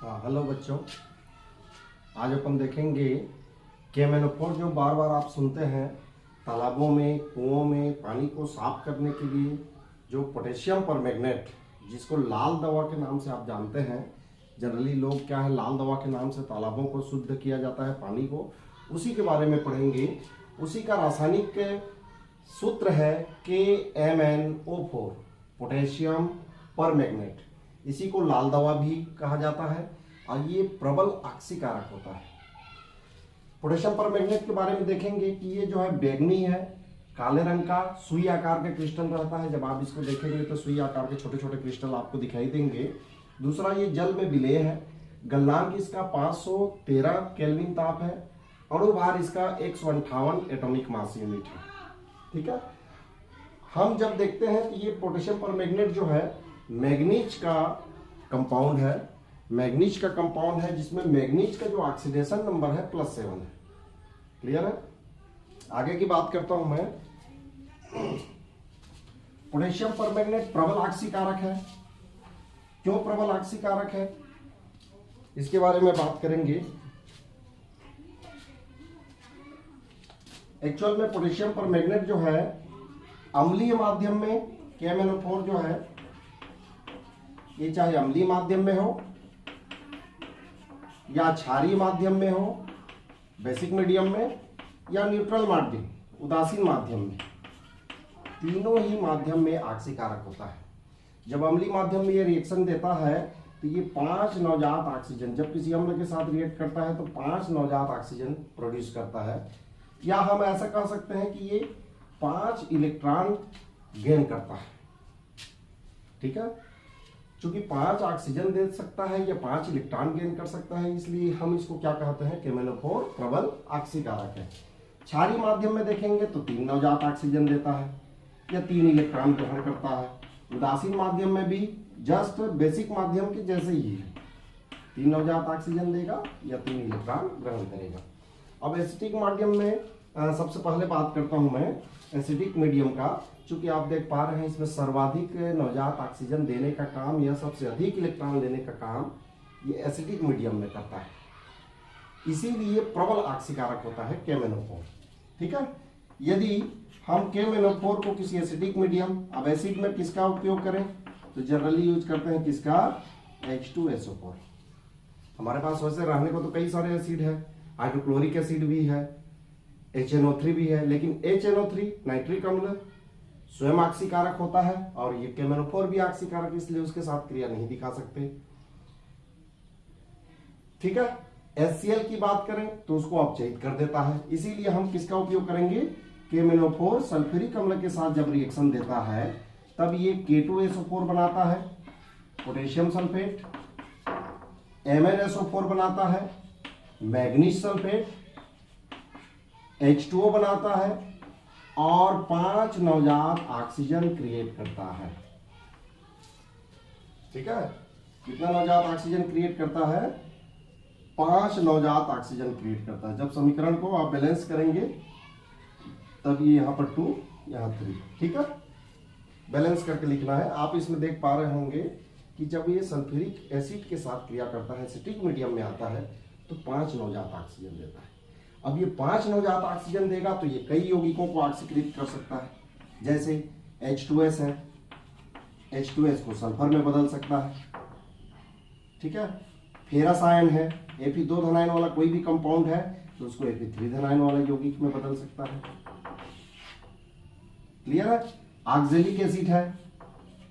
हाँ, हेलो बच्चों। आज अपन देखेंगे केमेनोफोर जो बार बार आप सुनते हैं तालाबों में, कुओं में पानी को साफ करने के लिए जो पोटेशियम परमैंगनेट, जिसको लाल दवा के नाम से आप जानते हैं। जनरली लोग क्या है, लाल दवा के नाम से तालाबों को शुद्ध किया जाता है, पानी को, उसी के बारे में पढ़ेंगे। उसी का रासायनिक सूत्र है KMnO4, पोटेशियम परमैंगनेट। इसी को लाल दवा भी कहा जाता है और ये प्रबल ऑक्सीकारक होता है। पोटेशियम परमैंगनेट के बारे में देखेंगे कि ये जो है बैंगनी है, काले रंग का सुई आकार का क्रिस्टल रहता है। जब आप इसको देखेंगे तो सुई आकार के छोटे छोटे क्रिस्टल आपको दिखाई देंगे। दूसरा, ये जल में विलेय है। गलनांक इसका 513 केल्विन ताप है। अणुभार इसका 158 एटॉमिक मास यूनिट है। ठीक है। हम जब देखते हैं कि ये पोटेशियम परमैंगनेट जो है मैग्नीज का कंपाउंड है। मैग्नीज का कंपाउंड है जिसमें मैग्नीज का जो ऑक्सीडेशन नंबर है +7 है। क्लियर है। आगे की बात करता हूं मैं। पोटेशियम परमैंगनेट प्रबल ऑक्सीकारक है। क्यों प्रबल ऑक्सीकारक है, इसके बारे में बात करेंगे। एक्चुअल में पोटेशियम परमैंगनेट जो है अम्लीय माध्यम में, KMnO4 जो है ये चाहे अम्लीय माध्यम में हो या क्षारीय माध्यम में हो, बेसिक मीडियम में, या न्यूट्रल माध्यम, उदासीन माध्यम में, तीनों ही माध्यम में ऑक्सीकारक होता है। जब अम्लीय माध्यम में ये रिएक्शन देता है तो ये 5 नवजात ऑक्सीजन, जब किसी अम्ल के साथ रिएक्ट करता है तो 5 नवजात ऑक्सीजन प्रोड्यूस करता है। या हम ऐसा कह सकते हैं कि ये 5 इलेक्ट्रॉन गेन करता है। ठीक है। चूंकि 5 ऑक्सीजन दे सकता है या 5 इलेक्ट्रॉन गेन कर सकता है, इसलिए हम इसको क्या कहते हैं, KMnO4 प्रबल ऑक्सीकारक है। क्षारीय माध्यम में देखेंगे तो 3 नवजात ऑक्सीजन देता है या 3 इलेक्ट्रॉन ग्रहण करता है। उदासीन माध्यम में भी जस्ट बेसिक माध्यम के जैसे ही है, 3 नवजात ऑक्सीजन देगा या 3 इलेक्ट्रॉन ग्रहण करेगा। अब एसिटिक माध्यम में सबसे पहले बात करता हूं मैं एसिडिक मीडियम का। चूंकि आप देख पा रहे हैं इसमें सर्वाधिक नवजात ऑक्सीजन देने का काम या सबसे अधिक इलेक्ट्रॉन लेने का काम ये एसिडिक मीडियम में करता है, इसीलिए प्रबल ऑक्सीकारक होता है KMnO4। ठीक है। यदि हम KMnO4 को किसी एसिडिक मीडियम, अब एसिड में किसका उपयोग करें तो जनरली यूज करते हैं किसका, H2SO4। हमारे पास वैसे रहने को तो कई सारे एसिड है, हाइड्रोक्लोरिक एसिड भी है, HNO3 भी है, लेकिन HNO3 नाइट्रिक अम्ल स्वयं ऑक्सीकारक होता है और ये KMnO4 भी ऑक्सीकारक, इसलिए उसके साथ क्रिया नहीं दिखा सकते। ठीक है। HCl की बात करें तो उसको अपचयित कर देता है, इसीलिए हम किसका उपयोग करेंगे, KMnO4 सल्फ्यूरिक अम्ल के साथ जब रिएक्शन देता है तब ये K2SO4 बनाता है, पोटेशियम सल्फेट, MnSO4 बनाता है, मैग्नीज सल्फेट, H2O बनाता है और 5 नवजात ऑक्सीजन क्रिएट करता है। ठीक है। कितना नवजात ऑक्सीजन क्रिएट करता है, 5 नवजात ऑक्सीजन क्रिएट करता है। जब समीकरण को आप बैलेंस करेंगे तब ये यहां पर 2, यहां 3। ठीक है। बैलेंस करके लिखना है। आप इसमें देख पा रहे होंगे कि जब ये सल्फ्यूरिक एसिड के साथ क्रिया करता है, एसिटिक मीडियम में आता है, तो 5 नवजात ऑक्सीजन देता है। अब ये 5 नवजात ऑक्सीजन देगा तो ये कई यौगिकों को ऑक्सीकृत कर सकता है। जैसे H2S है, H2S को सल्फर में बदल सकता है। ठीक है। फेरस आयन है, Fe2 धनायन वाला कोई भी कंपाउंड है तो उसको Fe3 धनायन वाला यौगिक में बदल सकता है। क्लियर है। ऑक्जेलिक एसिड है,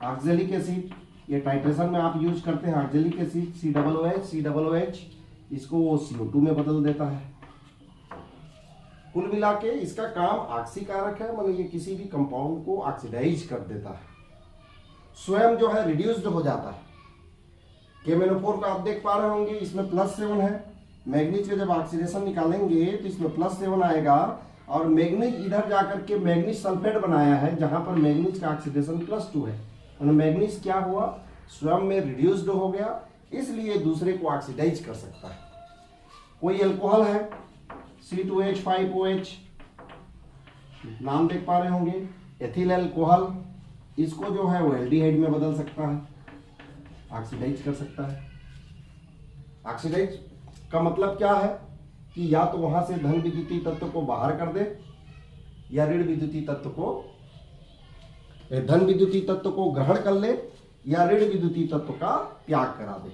ऑक्जेलिक एसिड ये टाइट्रेशन में आप यूज करते हैं। ऑक्जेलिक एसिड COOH, इसको वो CO2 में बदल देता है। कुल मिला के इसका काम ऑक्सीकारक है, मतलब ये किसी भी कंपाउंड को ऑक्सीडाइज कर देता है, स्वयं जो है रिड्यूस्ड हो जाता है। KMnO4 का आप देख पा रहे होंगे इसमें +7 है। मैग्नीज के जब ऑक्सीडेशन निकालेंगे तो इसमें +7 आएगा और मैग्नीज इधर जाकर के मैग्नीज सल्फेट बनाया है जहां पर मैग्नीज का ऑक्सीडेशन +2 है। मतलब मैग्नीज क्या हुआ, स्वयं में रिड्यूस्ड हो गया, इसलिए दूसरे को ऑक्सीडाइज कर सकता है। कोई अल्कोहल है C2H5OH, नाम देख पा रहे होंगे, एथिल अल्कोहल, इसको जो है वो एल्डिहाइड में बदल सकता है, ऑक्सीडाइज कर सकता है। ऑक्सीडाइज का मतलब क्या है कि या तो वहां से धन विद्युतीय तत्व को बाहर कर दे या ऋण विद्युतीय तत्व को, धन विद्युतीय तत्व को ग्रहण कर ले या ऋण विद्युतीय तत्व का त्याग करा दे।